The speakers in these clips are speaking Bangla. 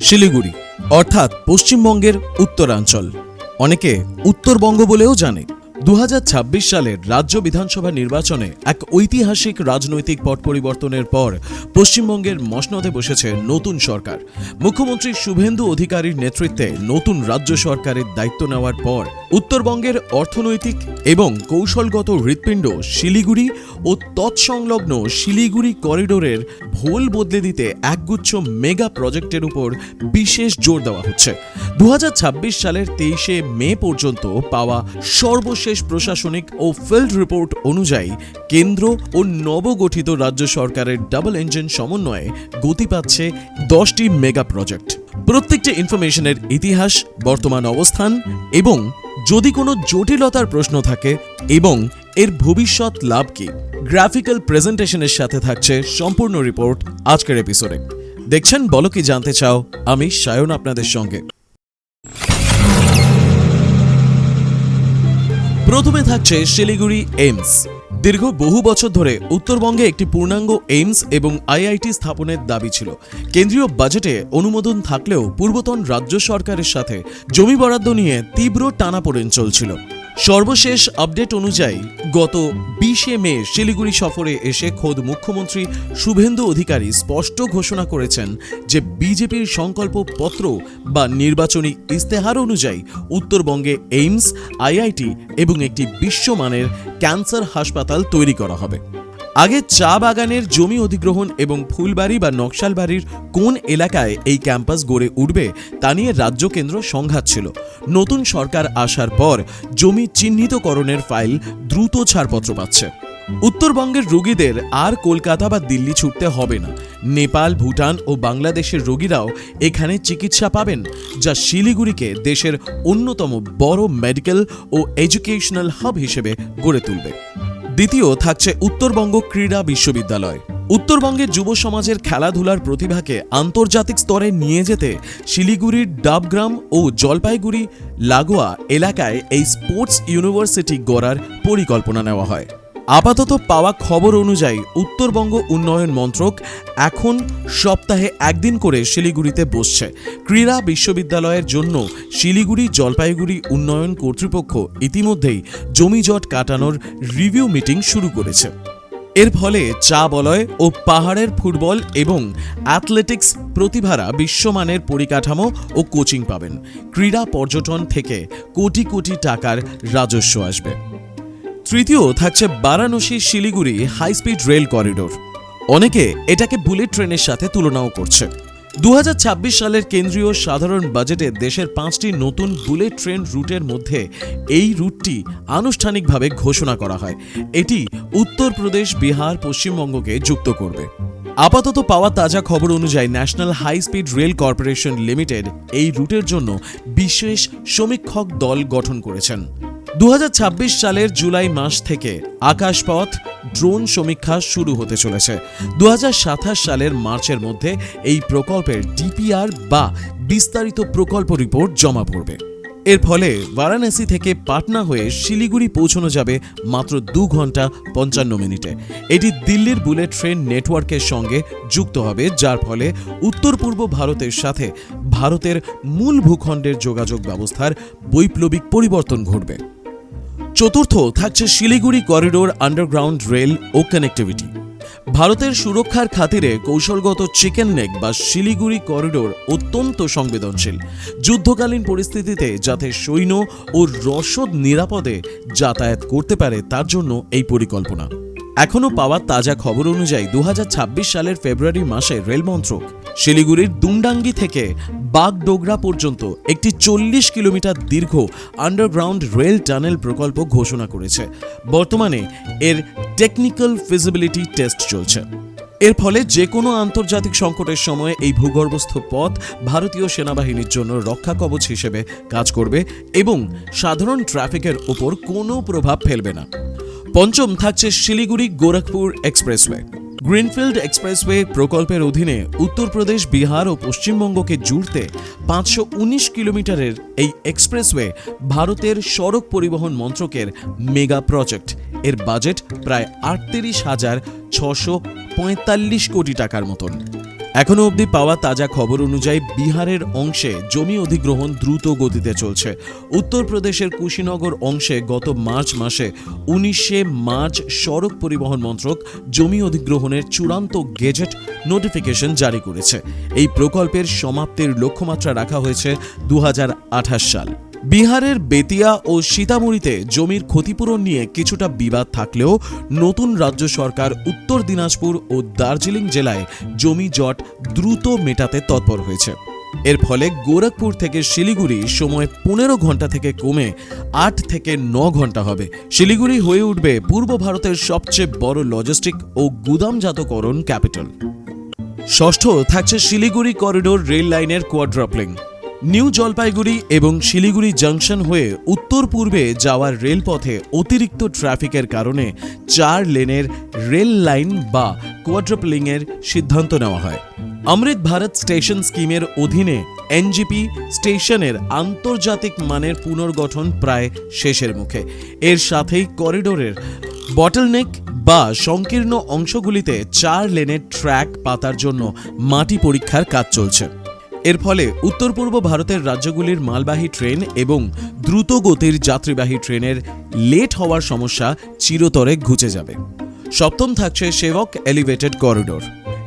শিলিগুড়ি অর্থাৎ পশ্চিমবঙ্গের উত্তরাঞ্চল, অনেকে উত্তরবঙ্গ বলেও জানে। 2026 সালের রাজ্য বিধানসভা নির্বাচনে এক ঐতিহাসিক রাজনৈতিক পট পরিবর্তনের পর পশ্চিমবঙ্গের মসনদে বসেছে নতুন সরকার। মুখ্যমন্ত্রী শুভেন্দু অধিকারীর নেতৃত্বে নতুন রাজ্য সরকারের দায়িত্ব নেওয়ার পর উত্তরবঙ্গের অর্থনৈতিক এবং কৌশলগত হৃৎপিণ্ড শিলিগুড়ি ও তৎসংলগ্ন শিলিগুড়ি করিডোরের ভোল বদলে দিতে একগুচ্ছ মেগা প্রজেক্টের উপর বিশেষ জোর দেওয়া হচ্ছে। 2026 সালের 23শে মে পর্যন্ত পাওয়া সর্বশেষ প্রশাসনিক ও ফিল্ড রিপোর্ট অনুযায়ী কেন্দ্র ও নবগঠিত রাজ্য সরকারের ডাবল ইঞ্জিন সমন্বয়ে গতি পাচ্ছে 10টি মেগা প্রজেক্ট। প্রত্যেকটি ইনফরমেশনের ইতিহাস, বর্তমান অবস্থান এবং যদি কোনো জটিলতার প্রশ্ন থাকে এবং এর ভবিষ্যৎ লাভ কি, গ্রাফিক্যাল প্রেজেন্টেশনের সাথে থাকছে সম্পূর্ণ রিপোর্ট আজকের এপিসোডে। দেখছেন বলো কি জানতে চাও, আমি সায়ন আপনাদের সঙ্গে। প্রথমে থাকছে শিলিগুড়ি এইমস। দীর্ঘ বহু বছর ধরে উত্তরবঙ্গে একটি পূর্ণাঙ্গ এইমস এবং আইআইটি স্থাপনের দাবি ছিল। কেন্দ্রীয় বাজেটে অনুমোদন থাকলেও পূর্বতন রাজ্য সরকারের সাথে জমি বরাদ্দ নিয়ে তীব্র টানাপোড়েন চলছিল। সর্বশেষ আপডেট অনুযায়ী গত 20শে মে শিলিগুড়ি সফরে এসে খোদ মুখ্যমন্ত্রী শুভেন্দু অধিকারী স্পষ্ট ঘোষণা করেছেন যে বিজেপির সংকল্প পত্র বা নির্বাচনী ইস্তেহার অনুযায়ী উত্তরবঙ্গে এইমস, আইআইটি এবং একটি বিশ্বমানের ক্যান্সার হাসপাতাল তৈরি করা হবে। আগে চা বাগানের জমি অধিগ্রহণ এবং ফুলবাড়ি বা নকশালবাড়ির কোন এলাকায় এই ক্যাম্পাস গড়ে উঠবে তা নিয়ে রাজ্য কেন্দ্র সংঘাত ছিল। নতুন সরকার আসার পর জমি চিহ্নিতকরণের ফাইল দ্রুত ছাড়পত্র পাচ্ছে। উত্তরবঙ্গের রোগীদের আর কলকাতা বা দিল্লি ছুটতে হবে না। নেপাল, ভুটান ও বাংলাদেশের রোগীরাও এখানে চিকিৎসা পাবেন, যা শিলিগুড়িকে দেশের অন্যতম বড় মেডিকেল ও এডুকেশনাল হাব হিসেবে গড়ে তুলবে। দ্বিতীয় থাকছে উত্তরবঙ্গ ক্রীড়া বিশ্ববিদ্যালয়। উত্তরবঙ্গের যুব সমাজের খেলাধুলার প্রতিভাকে আন্তর্জাতিক স্তরে নিয়ে যেতে শিলিগুড়ির ডাবগ্রাম ও জলপাইগুড়ি লাগোয়া এলাকায় এই স্পোর্টস ইউনিভার্সিটি গড়ার পরিকল্পনা নেওয়া হয়। আপাতত পাওয়া খবর অনুযায়ী উত্তরবঙ্গ উন্নয়ন মন্ত্রক এখন সপ্তাহে একদিন করে শিলিগুড়িতে বসছে। ক্রীড়া বিশ্ববিদ্যালয়ের জন্য শিলিগুড়ি জলপাইগুড়ি উন্নয়ন কর্তৃপক্ষ ইতিমধ্যেই জমিজট কাটানোর রিভিউ মিটিং শুরু করেছে। এর ফলে চা বলয় ও পাহাড়ের ফুটবল এবং অ্যাথলেটিক্স প্রতিভারা বিশ্বমানের পরিকাঠামো ও কোচিং পাবেন। ক্রীড়া পর্যটন থেকে কোটি কোটি টাকার রাজস্ব আসবে। তৃতীয় থাকছে Varanasi Siliguri high-speed rail corridor. অনেকে এটাকে বুলেট ট্রেনের সাথে তুলনাও করছে। 2026 সালের কেন্দ্রীয় সাধারণ বাজেটে দেশের 5টি নতুন বুলেট ট্রেন রুটের মধ্যে এই রুটটি আনুষ্ঠানিকভাবে ঘোষণা করা হয়। এটি উত্তরপ্রদেশ, বিহার, পশ্চিমবঙ্গকে যুক্ত করবে। আপাতত পাওয়া তাজা খবর অনুযায়ী national high speed rail corporation limited এই রুটের জন্য বিশেষ সমীক্ষক দল গঠন করেছেন। 2026 সালের জুলাই মাস থেকে আকাশপথ ড্রোন সমীক্ষা শুরু হতে চলেছে। 2027 সালের মার্চের মধ্যে এই প্রকল্পের ডিপিআর বা বিস্তারিত প্রকল্প রিপোর্ট জমা পড়বে। এর ফলে বারাণসী থেকে পাটনা হয়ে শিলিগুড়ি পৌঁছানো যাবে মাত্র 2 ঘন্টা 55 মিনিটে। এটি দিল্লির বুলেট ট্রেন নেটওয়ার্কের সঙ্গে যুক্ত হবে, যার ফলে উত্তর পূর্ব ভারতের সাথে ভারতের মূল ভূখণ্ডের যোগাযোগ ব্যবস্থার বৈপ্লবিক পরিবর্তন ঘটবে। চতুর্থ থাকছে শিলিগুড়ি করিডোর আন্ডারগ্রাউন্ড রেল ও কানেক্টিভিটি। ভারতের সুরক্ষার খাতিরে কৌশলগত চিকেন নেক বা শিলিগুড়ি করিডোর অত্যন্ত সংবেদনশীল। যুদ্ধকালীন পরিস্থিতিতে যাতে সৈন্য ও রসদ নিরাপদে যাতায়াত করতে পারে তার জন্য এই পরিকল্পনা। এখনও পাওয়া তাজা খবর অনুযায়ী 2026 সালের ফেব্রুয়ারি মাসে রেল মন্ত্রক শিলিগুড়ির দুমডাঙ্গি থেকে বাগডোগরা পর্যন্ত একটি 40 কিলোমিটার দীর্ঘ আন্ডারগ্রাউন্ড রেল টানেল প্রকল্প ঘোষণা করেছে। বর্তমানে এর টেকনিক্যাল ফিজিবিলিটি টেস্ট চলছে। এর ফলে যে কোনো আন্তর্জাতিক সংকটের সময় এই ভূগর্ভস্থ পথ ভারতীয় সেনাবাহিনীর জন্য রক্ষা কবচ হিসেবে কাজ করবে এবং সাধারণ ট্রাফিকের উপর কোনো প্রভাব ফেলবে না। পঞ্চম থাকছে Siliguri Gorakhpur expressway. Greenfield expressway প্রকল্পের অধীনে উত্তরপ্রদেশ, বিহার ও পশ্চিমবঙ্গকে জুড়তে 519 কিলোমিটারের এই এক্সপ্রেসওয়ে ভারতের সড়ক পরিবহন মন্ত্রকের মেগা প্রজেক্ট। এর বাজেট প্রায় 38,645 কোটি টাকার মতন। এখনো অবধি পাওয়া তাজা খবর অনুযায়ী বিহারের অংশে জমি অধিগ্রহণ দ্রুত গতিতে চলছে। উত্তরপ্রদেশের কুশীনগর অংশে গত মার্চ মাসে 19শে মার্চ সড়ক পরিবহন মন্ত্রক জমি অধিগ্রহণের চূড়ান্ত গেজেট নোটিফিকেশন জারি করেছে। এই প্রকল্পের সমাপ্তির লক্ষ্যমাত্রা রাখা হয়েছে 2028 সাল। বিহারের বেতিয়া ও সীতামঢ়ীতে জমির ক্ষতিপূরণ নিয়ে কিছুটা বিবাদ থাকলেও নতুন রাজ্য সরকার উত্তর দিনাজপুর ও দার্জিলিং জেলায় জমি জট দ্রুত মেটাতে তৎপর হয়েছে। এর ফলে গোরখপুর থেকে শিলিগুড়ি সময় 15 ঘন্টা থেকে কমে 8 থেকে 9 ঘন্টা হবে। শিলিগুড়ি হয়ে উঠবে পূর্ব ভারতের সবচেয়ে বড় লজিস্টিক ও গুদামজাতকরণ ক্যাপিটাল। ষষ্ঠ থাকছে শিলিগুড়ি করিডোর রেল লাইনের কোয়াড্রাপলিং। নিউ জলপাইগুড়ি এবং শিলিগুড়ি জংশন হয়ে উত্তর পূর্বে যাওয়ার রেলপথে অতিরিক্ত ট্রাফিকের কারণে 4 লেনের রেল লাইন বা কোয়াড্রাপলিংয়ের সিদ্ধান্ত নেওয়া হয়। অমৃত ভারত স্টেশন স্কিমের অধীনে এনজিপি স্টেশনের আন্তর্জাতিক মানের পুনর্গঠন প্রায় শেষের মুখে। এর সাথেই করিডোরের বটলনেক বা সংকীর্ণ অংশগুলিতে 4 লেনের ট্র্যাক পাতার জন্য মাটি পরীক্ষার কাজ চলছে। এর ফলে উত্তর পূর্ব ভারতের রাজ্যগুলির মালবাহী ট্রেন এবং দ্রুতগতির যাত্রীবাহী ট্রেনের লেট হওয়ার সমস্যা চিরতরে ঘুচে যাবে। সপ্তম থাকছে সেবক এলিভেটেড করিডোর।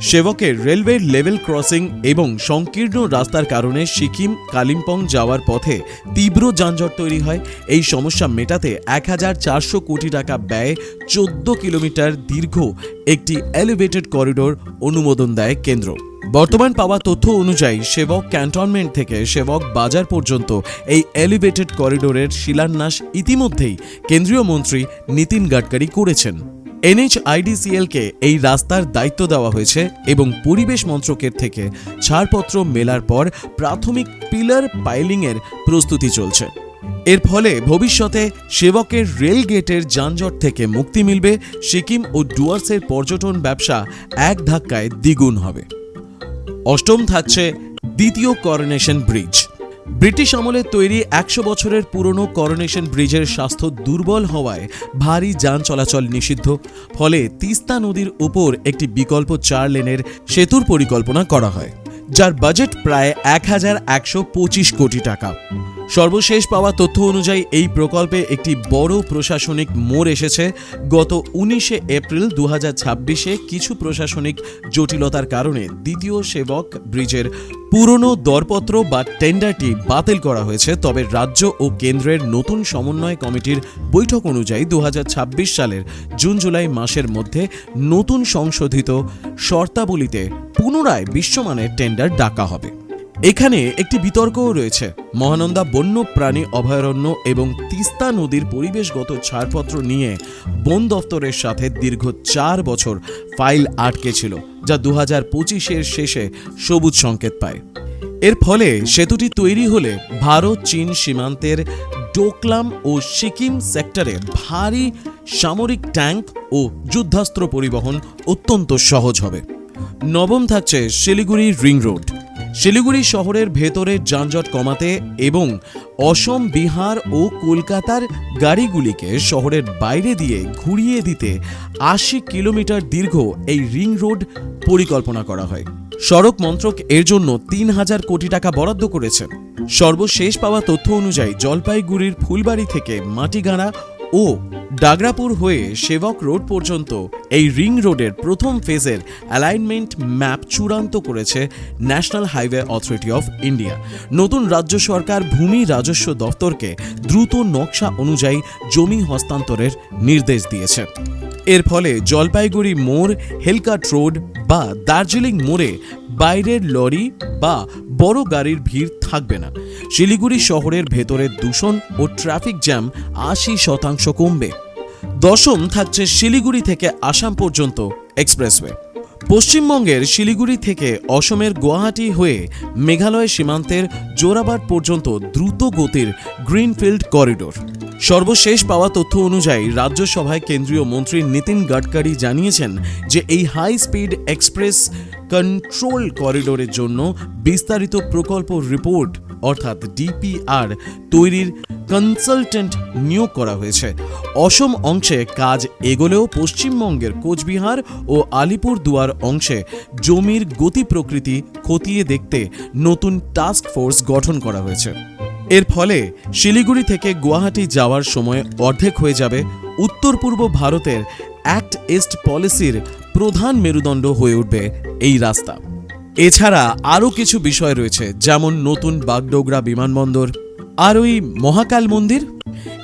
সেবকের রেলওয়ে লেভেল ক্রসিং এবং সংকীর্ণ রাস্তার কারণে সিকিম কালিম্পং যাওয়ার পথে তীব্র যানজট তৈরি হয়। এই সমস্যা মেটাতে 1400 কোটি টাকা ব্যয়ে 14 কিলোমিটার দীর্ঘ একটি এলিভেটেড করিডোর অনুমোদন দেয় কেন্দ্র। বর্তমান পাওয়া তথ্য অনুযায়ী সেবক ক্যান্টনমেন্ট থেকে সেবক বাজার পর্যন্ত এই এলিভেটেড করিডোরের শিলান্যাস ইতিমধ্যেই কেন্দ্রীয় মন্ত্রী নীতিন গাডকারি করেছেন। NHIDCL-কে এই রাস্তার দায়িত্ব দেওয়া হয়েছে এবং পরিবেশ মন্ত্রকের থেকে ছাড়পত্র মেলার পর প্রাথমিক পিলার পাইলিংয়ের প্রস্তুতি চলছে। এর ফলে ভবিষ্যতে সেবকের রেল গেটের যানজট থেকে মুক্তি মিলবে। সিকিম ও ডুয়ার্সের পর্যটন ব্যবসা এক ধাক্কায় দ্বিগুণ হবে। অষ্টম থাকছে দ্বিতীয় করোনেশন ব্রিজ। ব্রিটিশ আমলে তৈরি 100 বছরের পুরনো করোনেশন ব্রিজের স্বাস্থ্য দুর্বল হওয়ায় ভারী যান চলাচল নিষিদ্ধ। ফলে তিস্তা নদীর উপর একটি বিকল্প 4 লেনের সেতুর পরিকল্পনা করা হয়, যার বাজেট প্রায় 1125 কোটি টাকা। সর্বশেষ পাওয়া তথ্য অনুযায়ী এই প্রকল্পে একটি বড় প্রশাসনিক মোড় এসেছে। গত 19শে এপ্রিল 2026-এ কিছু প্রশাসনিক জটিলতার কারণে দ্বিতীয় সেবক ব্রিজের পুরনো দরপত্র বা টেন্ডারটি বাতিল করা হয়েছে। তবে রাজ্য ও কেন্দ্রের নতুন সমন্বয় কমিটির বৈঠক অনুযায়ী 2026 সালের জুন জুলাই মাসের মধ্যে নতুন সংশোধিত শর্তাবলীতে পুনরায় বিশ্বমানের টেন্ডার ডাকা হবে। এখানে একটি বিতর্কও রয়েছে। মহানন্দা বন্য প্রাণী অভয়ারণ্য এবং তিস্তা নদীর পরিবেশগত ছাড়পত্র নিয়ে বন দফতরের সাথে দীর্ঘ 4 বছর ফাইল আটকে ছিল, যা 2025-এর শেষে সবুজ সংকেত পায়। এর ফলে সেতুটি তৈরি হলে ভারত চীন সীমান্তের ডোকলাম ও সিকিম সেক্টরে ভারী সামরিক ট্যাঙ্ক ও যুদ্ধাস্ত্র পরিবহন অত্যন্ত সহজ হবে। নবম থাকছে শিলিগুড়ি রিং রোড। শিলিগুড়ি শহরের ভেতরের যানজট কমাতে এবং অসম, বিহার ও কলকাতার গাড়িগুলিকে শহরের বাইরে দিয়ে ঘুরিয়ে দিতে 80 কিলোমিটার দীর্ঘ এই রিং রোড পরিকল্পনা করা হয়। সড়ক মন্ত্রক এর জন্য 3000 কোটি টাকা বরাদ্দ করেছে। সর্বশেষ পাওয়া তথ্য অনুযায়ী জলপাইগুড়ির ফুলবাড়ি থেকে মাটিগাড়া ও ডাগরাপুর হয়ে সেবক রোড পর্যন্ত এই রিং রোডের প্রথম ফেজের অ্যালাইনমেন্ট ম্যাপ চূড়ান্ত করেছে national highway authority of India. নতুন রাজ্য সরকার ভূমি রাজস্ব দফতরকে দ্রুত নকশা অনুযায়ী জমি হস্তান্তরের নির্দেশ দিয়েছে। এর ফলে জলপাইগুড়ি মোড়, হেলকাট রোড বা দার্জিলিং মোড়ে বাইরের লরি বা বড় গাড়ির ভিড় থাকবে না। শিলিগুড়ি শহরের ভেতরের দূষণ ও ট্রাফিক জ্যাম 80% কমবে। দশম থাকছে শিলিগুড়ি থেকে আসাম পর্যন্ত এক্সপ্রেসওয়ে। পশ্চিমবঙ্গের শিলিগুড়ি থেকে অসমের গুয়াহাটি হয়ে মেঘালয় সীমান্তের জোরাবাট পর্যন্ত দ্রুত গতির গ্রিনফিল্ড করিডোর। সর্বশেষ পাওয়া তথ্য অনুযায়ী রাজ্যসভায় কেন্দ্রীয় মন্ত্রী নীতিন গাডকারি জানিয়েছেন যে এই হাই স্পিড এক্সপ্রেস কন্ট্রোল করিডোরের জন্য বিস্তারিত প্রকল্প রিপোর্ট অর্থাৎ ডিপিআর তৈরির কনসালটেন্ট নিয়োগ করা হয়েছে। অসম অংশে কাজ এগোলেও পশ্চিমবঙ্গের কোচবিহার ও আলিপুরদুয়ার অংশে জমির গতি প্রকৃতি খতিয়ে দেখতে নতুন টাস্ক ফোর্স গঠন করা হয়েছে। এর ফলে শিলিগুড়ি থেকে গুয়াহাটি যাওয়ার সময় অর্ধেক হয়ে যাবে। উত্তর পূর্ব ভারতের অ্যাক্ট ইস্ট পলিসির প্রধান মেরুদণ্ড হয়ে উঠবে এই রাস্তা। এছাড়া আরও কিছু বিষয় রয়েছে, যেমন নতুন বাগডোগরা বিমানবন্দর আর ওই মহাকাল মন্দির।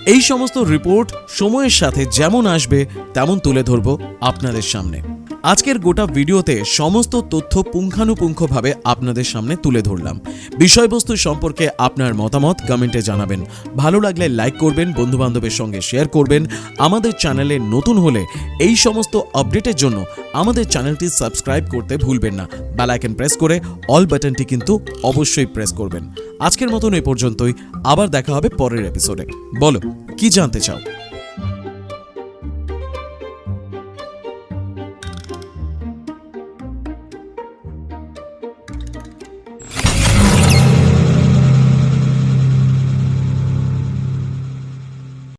এই সমস্ত রিপোর্ট সময়ের সাথে যেমন আসবে তেমন তুলে ধরব আপনাদের সামনে। আজকের গোটা ভিডিওতে সমস্ত তথ্য পুঙ্খানুপুঙ্খভাবে আপনাদের সামনে তুলে ধরলাম। বিষয়বস্তু সম্পর্কে আপনার মতামত কমেন্টে জানাবেন। ভালো লাগলে লাইক করবেন, বন্ধুবান্ধবের সঙ্গে শেয়ার করবেন। আমাদের চ্যানেলে নতুন হলে এই সমস্ত আপডেটের জন্য আমাদের চ্যানেলটি সাবস্ক্রাইব করতে ভুলবেন না। বেল আইকন প্রেস করে অল বাটনটি কিন্তু অবশ্যই প্রেস করবেন। আজকের মতন এই পর্যন্তই, আবার দেখা হবে পরের এপিসোডে। বলো কি জানতে চাও?